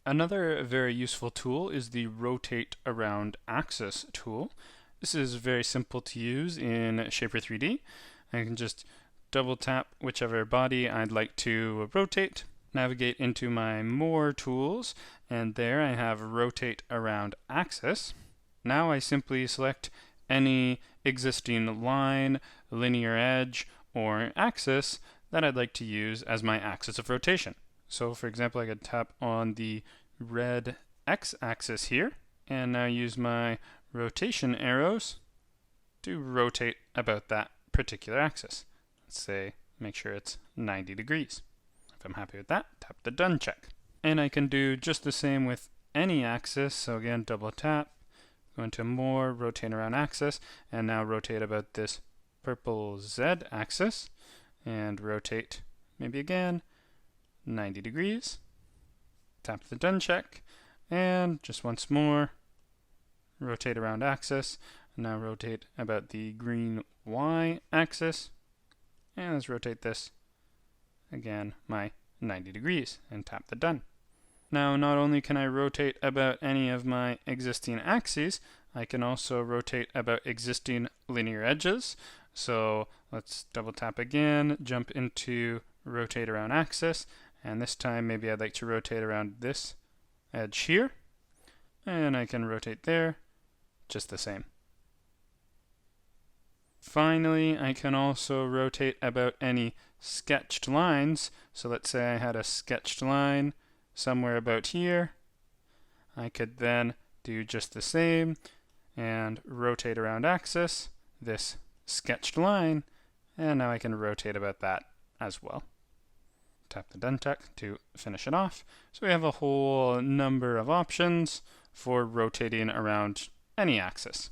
Another very useful tool is the Rotate Around Axis tool. This is very simple to use in Shaper 3D. I can just double tap whichever body I'd like to rotate, navigate into my More tools, and there I have Rotate Around Axis. Now I simply select any existing line, linear edge, or axis that I'd like to use as my axis of rotation. So for example, I could tap on the red x-axis here, and now use my rotation arrows to rotate about that particular axis. Let's say, make sure it's 90 degrees. If I'm happy with that, tap the done check. And I can do just the same with any axis. So again, double tap, go into more, rotate around axis, and now rotate about this purple Z axis, and rotate maybe again 90 degrees. Tap the done check, and just once more, rotate around axis, and now rotate about the green Y axis, and let's rotate this again my 90 degrees, and tap the done. Now not only can I rotate about any of my existing axes, I can also rotate about existing linear edges. So let's double tap again, jump into rotate around axis, and this time maybe I'd like to rotate around this edge here, and I can rotate there just the same. Finally, I can also rotate about any sketched lines. So let's say I had a sketched line somewhere about here. I could then do just the same and rotate around axis this sketched line, and now I can rotate about that as well. Tap the done check to finish it off. So we have a whole number of options for rotating around any axis.